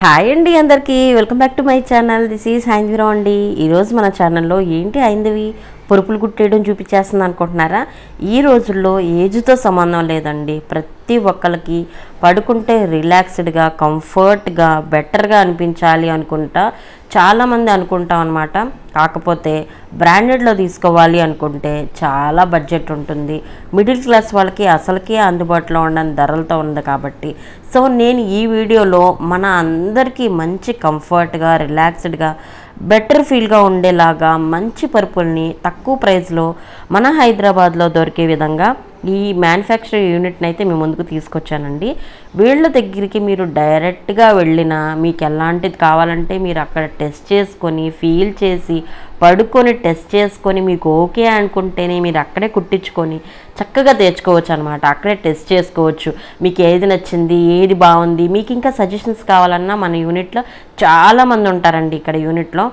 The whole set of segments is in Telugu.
హాయ్ అండి అందరికీ welcome back to my channel. This is Haindavi Rao అండి. ఈరోజు మన ఛానల్లో ఏంటి హైందవి పొరుపులు కుట్టేయడం చూపించేస్తుంది అనుకుంటున్నారా? ఈ రోజుల్లో ఏజ్తో సంబంధం లేదండి. ప్రతి ఒక్కరికి పడుకుంటే రిలాక్స్డ్గా, కంఫర్ట్గా, బెటర్గా అనిపించాలి అనుకుంటా చాలామంది అనుకుంటాం అనమాట. కాకపోతే బ్రాండెడ్లో తీసుకోవాలి అనుకుంటే చాలా బడ్జెట్ ఉంటుంది. మిడిల్ క్లాస్ వాళ్ళకి అసలుకే అందుబాటులో ఉండని ధరలతో ఉంది కాబట్టి నేను ఈ వీడియోలో మన అందరికీ మంచి కంఫర్ట్గా, రిలాక్స్డ్గా, బెటర్ ఫీల్గా ఉండేలాగా మంచి పరుపుల్ని తక్కువ ప్రైస్లో మన హైదరాబాద్లో దొరికే విధంగా ఈ మ్యానుఫ్యాక్చరింగ్ యూనిట్ని అయితే మీ ముందుకు తీసుకొచ్చానండి. వీళ్ళ దగ్గరికి మీరు డైరెక్ట్గా వెళ్ళినా మీకు ఎలాంటిది కావాలంటే మీరు అక్కడ టెస్ట్ చేసుకొని, ఫీల్ చేసి, పడుకొని టెస్ట్ చేసుకొని మీకు ఓకే అనుకుంటేనే మీరు అక్కడే కుట్టించుకొని చక్కగా తెచ్చుకోవచ్చు అనమాట. అక్కడే టెస్ట్ చేసుకోవచ్చు. మీకు ఏది నచ్చింది, ఏది బాగుంది, మీకు ఇంకా సజెషన్స్ కావాలన్నా మన యూనిట్లో చాలామంది ఉంటారండి ఇక్కడ యూనిట్లో.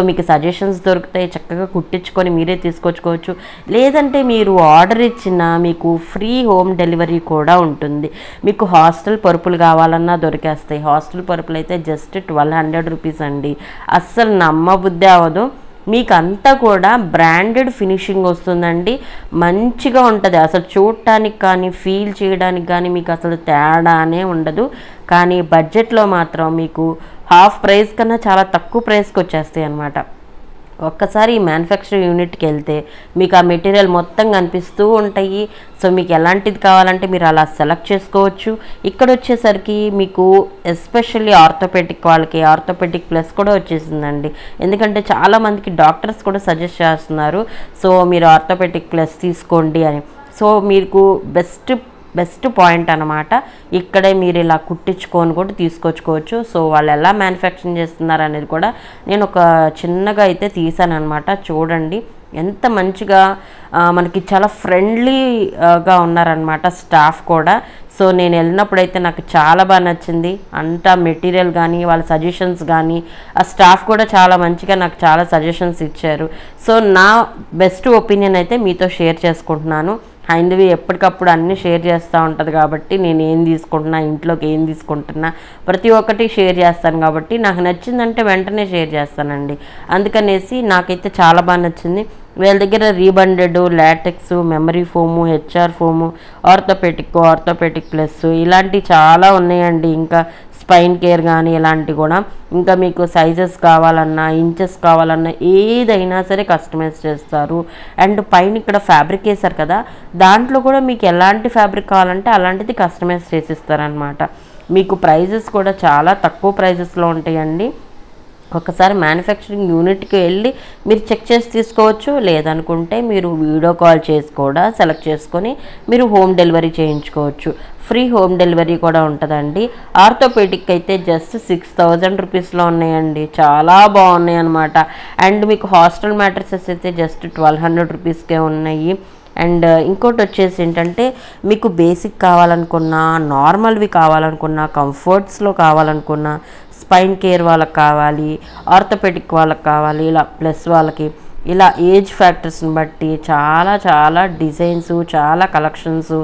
మీకు సజెషన్స్ దొరుకుతాయి. చక్కగా కుట్టించుకొని మీరే తీసుకొచ్చుకోవచ్చు. లేదంటే మీరు ఆర్డర్ ఇచ్చిన మీకు ఫ్రీ హోమ్ డెలివరీ కూడా ఉంటుంది. మీకు హాస్టల్ పరుపులు కావాలన్నా దొరికేస్తాయి. హాస్టల్ పరుపులు అయితే జస్ట్ 1200 రూపీస్ అండి. అస్సలు నమ్మబుద్ధి అవ్వదు. మీకు అంతా కూడా బ్రాండెడ్ ఫినిషింగ్ వస్తుందండి. మంచిగా ఉంటుంది. అసలు చూడటానికి కానీ, ఫీల్ చేయడానికి కానీ మీకు అసలు తేడానే ఉండదు. కానీ బడ్జెట్లో మాత్రం మీకు హాఫ్ ప్రైస్ కన్నా చాలా తక్కువ ప్రైస్కి వచ్చేస్తాయి అన్నమాట. ఒక్కసారి ఈ మ్యానుఫ్యాక్చరింగ్ యూనిట్కి వెళ్తే మీకు ఆ మెటీరియల్ మొత్తం కనిపిస్తూ ఉంటాయి. మీకు ఎలాంటిది కావాలంటే మీరు అలా సెలెక్ట్ చేసుకోవచ్చు. ఇక్కడ వచ్చేసరికి మీకు ఎస్పెషల్లీ ఆర్థోపెడిక్ వాళ్ళకి ఆర్థోపెడిక్ ప్లస్ కూడా వచ్చేసిందండి. ఎందుకంటే చాలామందికి డాక్టర్స్ కూడా సజెస్ట్ చేస్తున్నారు మీరు ఆర్థోపెడిక్ ప్లస్ తీసుకోండి అని. మీకు బెస్ట్ పాయింట్ అనమాట. ఇక్కడే మీరు ఇలా కుట్టించుకొని కూడా తీసుకొచ్చుకోవచ్చు. వాళ్ళు ఎలా మ్యానుఫ్యాక్చరింగ్ చేస్తున్నారు అనేది కూడా నేను ఒక చిన్నగా అయితే తీసాను అనమాట. చూడండి ఎంత మంచిగా మనకి చాలా ఫ్రెండ్లీగా ఉన్నారనమాట స్టాఫ్ కూడా. నేను వెళ్ళినప్పుడైతే నాకు చాలా బాగా నచ్చింది. అంతా మెటీరియల్ కానీ, వాళ్ళ సజెషన్స్ కానీ, ఆ స్టాఫ్ కూడా చాలా మంచిగా నాకు చాలా సజెషన్స్ ఇచ్చారు. నా బెస్ట్ ఒపీనియన్ అయితే మీతో షేర్ చేసుకుంటున్నాను. హైందవి ఎప్పటికప్పుడు అన్నీ షేర్ చేస్తూ ఉంటుంది కాబట్టి నేను ఏం తీసుకుంటున్నా, ఇంట్లోకి ఏం తీసుకుంటున్నా ప్రతి ఒక్కటి షేర్ చేస్తాను కాబట్టి నాకు నచ్చిందంటే వెంటనే షేర్ చేస్తానండి. అందుకనేసి నాకైతే చాలా బాగా నచ్చింది. వీళ్ళ దగ్గర rebonded, latex, memory foam, HR foam, orthopaedic plus ఇలాంటివి చాలా ఉన్నాయండి. ఇంకా స్పైన్ కేర్ కానీ ఇలాంటివి కూడా. ఇంకా మీకు సైజెస్ కావాలన్నా, ఇంచెస్ కావాలన్నా ఏదైనా సరే కస్టమైజ్ చేస్తారు. అండ్ పైన ఇక్కడ ఫ్యాబ్రిక్ వేశారు కదా, దాంట్లో కూడా మీకు ఎలాంటి ఫ్యాబ్రిక్ కావాలంటే అలాంటిది కస్టమైజ్ చేసిస్తారనమాట. మీకు ప్రైజెస్ కూడా చాలా తక్కువ ప్రైజెస్లో ఉంటాయండి. ఒకసారి మ్యానుఫ్యాక్చరింగ్ యూనిట్కి వెళ్ళి మీరు చెక్ చేసి తీసుకోవచ్చు. లేదనుకుంటే మీరు వీడియో కాల్ చేసి కూడా సెలెక్ట్ చేసుకొని మీరు హోమ్ డెలివరీ చేయించుకోవచ్చు. ఫ్రీ హోమ్ డెలివరీ కూడా ఉంటుందండి. ఆర్థోపెడిక్ అయితే జస్ట్ 6000 రూపీస్లో ఉన్నాయండి. చాలా బాగున్నాయి అనమాట. అండ్ మీకు హాస్టల్ మ్యాట్రసెస్ అయితే జస్ట్ 1200 రూపీస్కే ఉన్నాయి. అండ్ ఇంకోటి వచ్చేసి ఏంటంటే మీకు బేసిక్ కావాలనుకున్నా, నార్మల్వి కావాలనుకున్నా, కంఫర్ట్స్లో కావాలనుకున్నా, స్పైన్ కేర్ వాళ్ళకి కావాలి, ఆర్థోపెడిక్ వాళ్ళకి కావాలి, ఇలా ప్లస్ వాళ్ళకి ఇలా ఏజ్ ఫ్యాక్టర్స్ని బట్టి చాలా డిజైన్స్, చాలా కలెక్షన్స్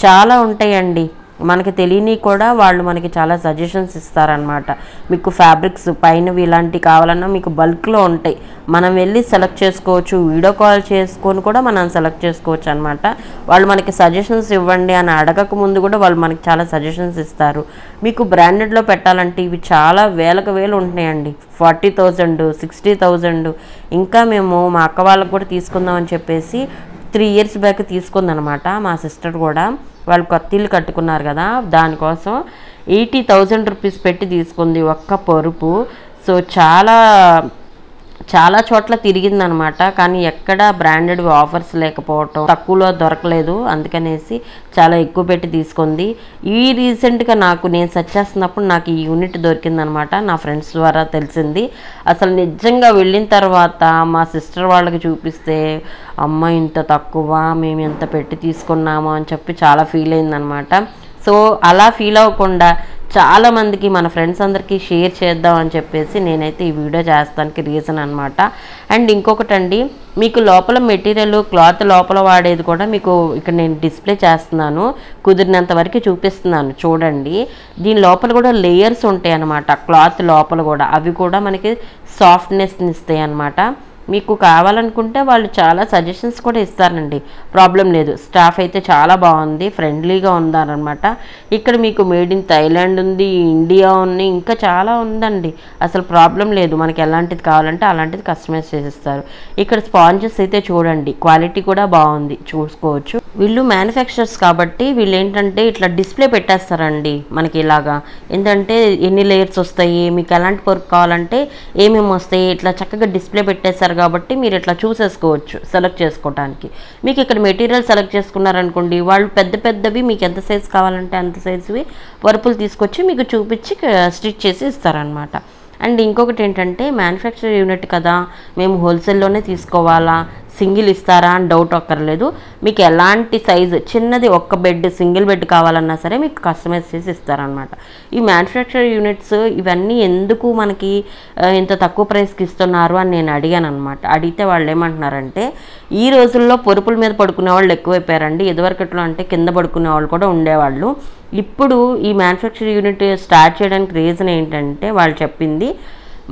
చాలా ఉంటాయండి. మనకి తెలియని కూడా వాళ్ళు మనకి చాలా సజెషన్స్ ఇస్తారనమాట. మీకు ఫ్యాబ్రిక్స్ పైనవి ఇలాంటివి కావాలన్నా మీకు బల్క్లో ఉంటాయి. మనం వెళ్ళి సెలెక్ట్ చేసుకోవచ్చు. వీడియో కాల్ చేసుకొని కూడా మనం సెలెక్ట్ చేసుకోవచ్చు అనమాట. వాళ్ళు మనకి సజెషన్స్ ఇవ్వండి అని అడగక ముందు కూడా వాళ్ళు మనకి చాలా సజెషన్స్ ఇస్తారు. మీకు బ్రాండెడ్లో పెట్టాలంటే ఇవి చాలా వేలకు వేలు ఉంటున్నాయండి. 40,000, 60,000. ఇంకా మేము మా అక్క వాళ్ళకు కూడా తీసుకుందామని చెప్పేసి 3 years బ్యాక్ తీసుకుందనమాట మా సిస్టర్ కూడా. వాళ్ళు కొత్త ఇల్లు కట్టుకున్నారు కదా, దానికోసం 80,000 రూపీస్ పెట్టి తీసుకుంది ఒక్క పరుపు. చాలా చోట్ల తిరిగిందనమాట. కానీ ఎక్కడ బ్రాండెడ్ ఆఫర్స్ లేకపోవటం, తక్కువలో దొరకలేదు. అందుకనేసి చాలా ఎక్కువ పెట్టి తీసుకుంది. ఈ రీసెంట్గా నేను సెర్చ్ చేస్తున్నప్పుడు నాకు ఈ యూనిట్ దొరికిందనమాట. నా ఫ్రెండ్స్ ద్వారా తెలిసింది. అసలు నిజంగా వెళ్ళిన తర్వాత మా సిస్టర్ వాళ్ళకి చూపిస్తే అమ్మ ఇంత తక్కువ, మేము ఎంత పెట్టి తీసుకున్నామో అని చెప్పి చాలా ఫీల్ అయిందనమాట. అలా ఫీల్ అవ్వకుండా చాలామందికి మన ఫ్రెండ్స్ అందరికీ షేర్ చేద్దాం అని చెప్పేసి నేనైతే ఈ వీడియో చేస్తానికి రీజన్ అనమాట. అండ్ ఇంకొకటండి, మీకు లోపల మెటీరియల్ క్లాత్ లోపల వాడేది కూడా మీకు ఇక్కడ నేను డిస్ప్లే చేస్తున్నాను, కుదిరినంత వరకు చూపిస్తున్నాను చూడండి. దీని లోపల కూడా లేయర్స్ ఉంటాయి అన్నమాట, క్లాత్ లోపల కూడా, అవి కూడా మనకి సాఫ్ట్నెస్ని ఇస్తాయి అన్నమాట. మీకు కావాలనుకుంటే వాళ్ళు చాలా సజెషన్స్ కూడా ఇస్తారండి, ప్రాబ్లం లేదు. స్టాఫ్ అయితే చాలా బాగుంది, ఫ్రెండ్లీగా ఉన్నారనమాట. ఇక్కడ మీకు మేడ్ ఇన్ థైలాండ్ ఉంది, ఇండియా ఉంది, ఇంకా చాలా ఉందండి. అసలు ప్రాబ్లం లేదు, మనకి ఎలాంటిది కావాలంటే అలాంటిది కస్టమైజ్ చేసిస్తారు. ఇక్కడ స్పాంజెస్ అయితే చూడండి, క్వాలిటీ కూడా బాగుంది, చూసుకోవచ్చు. వీళ్ళు మ్యానుఫ్యాక్చరర్స్ కాబట్టి వీళ్ళు ఏంటంటే ఇట్లా డిస్ప్లే పెట్టేస్తారండి మనకి ఇలాగా. ఏంటంటే ఎన్ని లేయర్స్ వస్తాయి, మీకు ఎలాంటి వర్క్ కావాలంటే ఏమేమి వస్తాయి, ఇట్లా చక్కగా డిస్ప్లే పెట్టేస్తారు కాబట్టి మీరు ఇట్లా చూసేసుకోవచ్చు సెలెక్ట్ చేసుకోవడానికి. మీకు ఇక్కడ మెటీరియల్ సెలెక్ట్ చేసుకున్నారనుకోండి, వాళ్ళు పెద్ద పెద్దవి మీకు ఎంత సైజు కావాలంటే అంత సైజువి వర్పులు తీసుకొచ్చి మీకు చూపించి స్టిచ్ చేసి ఇస్తారనమాట. అండ్ ఇంకొకటి ఏంటంటే, మ్యానుఫ్యాక్చర్ యూనిట్ కదా, మేము హోల్సేల్లోనే తీసుకోవాలా, సింగిల్ ఇస్తారా అని డౌట్ అక్కర్లేదు. మీకు ఎలాంటి సైజు, చిన్నది ఒక్క బెడ్, సింగిల్ బెడ్ కావాలన్నా సరే మీకు కస్టమైజ్ చేసి ఇస్తారనమాట. ఈ మ్యానుఫ్యాక్చర్ యూనిట్స్ ఇవన్నీ ఎందుకు మనకి ఇంత తక్కువ ప్రైస్కి ఇస్తున్నారు అని నేను అడిగాను అనమాట. అడిగితే వాళ్ళు ఏమంటున్నారంటే, ఈ రోజుల్లో పొరుపుల మీద పడుకునే వాళ్ళు ఎక్కువైపోయారండి. ఇదివరకట్లో అంటే కింద పడుకునే వాళ్ళు కూడా ఉండేవాళ్ళు. ఇప్పుడు ఈ మ్యానుఫ్యాక్చర్ యూనిట్ స్టార్ట్ చేయడానికి రీజన్ ఏంటంటే, వాళ్ళు చెప్పింది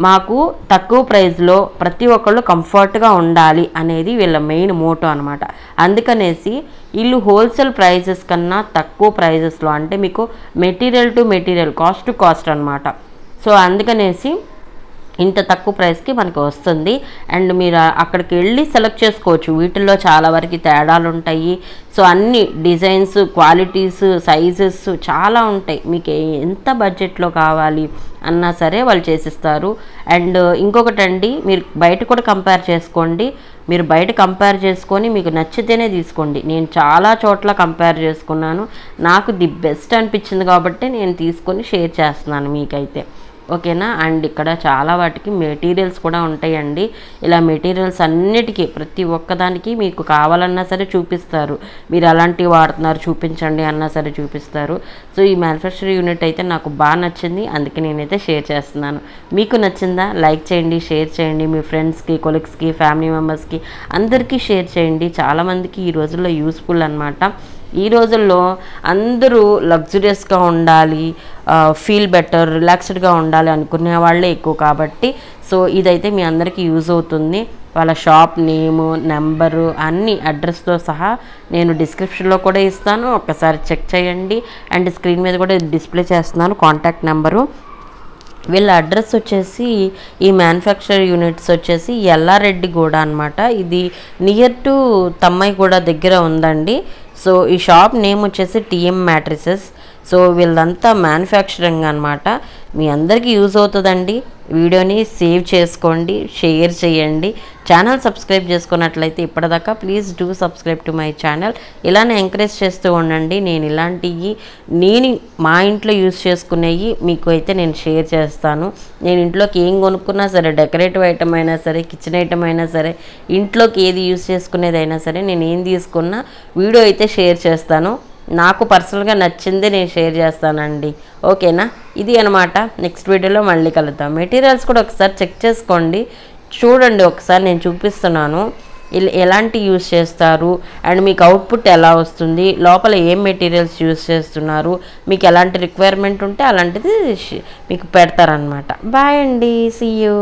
మాకు తక్కువ ప్రైస్లో ప్రతి ఒక్కళ్ళు కంఫర్ట్గా ఉండాలి అనేది వీళ్ళ మెయిన్ మోటో అనమాట. అందుకనేసి వీళ్ళు హోల్సేల్ ప్రైజెస్ కన్నా తక్కువ ప్రైజెస్లో, అంటే మీకు material to material, cost to cost అనమాట. సో అందుకనేసి ఇంత తక్కువ ప్రైస్కి మనకు వస్తుంది. అండ్ మీరు అక్కడికి వెళ్ళి సెలెక్ట్ చేసుకోవచ్చు. వీటిల్లో చాలా వరకు తేడాలు ఉంటాయి. సో అన్ని డిజైన్స్, క్వాలిటీస్, సైజెస్ చాలా ఉంటాయి. మీకు ఎంత బడ్జెట్లో కావాలి అన్నా సరే వాళ్ళు చేసిస్తారు. అండ్ ఇంకొకటండి, మీరు బయట కూడా కంపేర్ చేసుకోండి. మీరు బయట కంపేర్ చేసుకొని మీకు నచ్చితేనే తీసుకోండి. నేను చాలా చోట్ల కంపేర్ చేసుకున్నాను, నాకు ది బెస్ట్ అనిపించింది కాబట్టి నేను తీసుకొని షేర్ చేస్తున్నాను మీకైతే, ఓకేనా. అండ్ ఇక్కడ చాలా వాటికి మెటీరియల్స్ కూడా ఉంటాయండి. ఇలా మెటీరియల్స్ అన్నిటికీ ప్రతి ఒక్కదానికి మీకు కావాలన్నా సరే చూపిస్తారు. మీరు అలాంటివి వాడుతున్నారు చూపించండి అన్నా సరే చూపిస్తారు. సో ఈ మ్యానుఫ్యాక్చర్ యూనిట్ అయితే నాకు బాగా నచ్చింది, అందుకే నేనైతే షేర్ చేస్తున్నాను. మీకు నచ్చిందా? లైక్ చేయండి, షేర్ చేయండి, మీ ఫ్రెండ్స్కి, కొలీగ్స్కి, ఫ్యామిలీ మెంబర్స్కి అందరికీ షేర్ చేయండి. చాలామందికి ఈ రోజుల్లో యూస్ఫుల్ అనమాట. ఈ రోజుల్లో అందరూ లగ్జరియస్గా ఉండాలి, ఫీల్ బెటర్, రిలాక్స్డ్గా ఉండాలి అనుకునే వాళ్ళే ఎక్కువ కాబట్టి సో ఇదైతే మీ అందరికీ యూజ్ అవుతుంది. వాళ్ళ షాప్ నేము, నెంబరు, అన్ని అడ్రస్తో సహా నేను డిస్క్రిప్షన్లో కూడా ఇస్తాను, ఒక్కసారి చెక్ చేయండి. అండ్ స్క్రీన్ మీద కూడా డిస్ప్లే చేస్తున్నాను కాంటాక్ట్ నెంబరు. వీళ్ళ అడ్రస్ వచ్చేసి, ఈ మ్యానుఫ్యాక్చర్ యూనిట్స్ వచ్చేసి ఎల్లారెడ్డిగూడ అనమాట. ఇది నియర్ టు తమ్మాయిగూడ దగ్గర ఉందండి. సో ఈ షాప్ నేమ్ వచ్చేసి టీఎం మ్యాట్రిసెస్. సో వీళ్ళంతా మ్యానుఫ్యాక్చరింగ్ అనమాట. మీ అందరికీ యూజ్ అవుతుందండి. వీడియోని సేవ్ చేసుకోండి, షేర్ చేయండి. ఛానల్ సబ్స్క్రైబ్ చేసుకున్నట్లయితే ఇప్పటిదాకా please do subscribe to my channel. ఇలానే ఎంకరేజ్ చేస్తూ ఉండండి. నేను ఇలాంటివి మా ఇంట్లో యూజ్ చేసుకునేవి మీకు అయితే నేను షేర్ చేస్తాను. నేను ఇంట్లోకి ఏం కొనుక్కున్నా సరే, డెకరేటివ్ ఐటమ్ అయినా సరే, కిచెన్ ఐటమ్ అయినా సరే, ఇంట్లోకి ఏది యూజ్ చేసుకునేది అయినా సరే, నేను ఏం తీసుకున్నా వీడియో అయితే షేర్ చేస్తాను. నాకు పర్సనల్గా నచ్చింది నేను షేర్ చేస్తానండి, ఓకేనా. ఇది అనమాట. నెక్స్ట్ వీడియోలో మళ్ళీ కలుద్దాం. మెటీరియల్స్ కూడా ఒకసారి చెక్ చేసుకోండి, చూడండి ఒకసారి, నేను చూపిస్తున్నాను ఎలాంటి యూజ్ చేస్తారు అండ్ మీకు అవుట్పుట్ ఎలా వస్తుంది, లోపల ఏం మెటీరియల్స్ యూజ్ చేస్తున్నారు, మీకు ఎలాంటి రిక్వైర్మెంట్ ఉంటే అలాంటిది మీకు పెడతారనమాట. బాయ్ అండి, సీ యూ.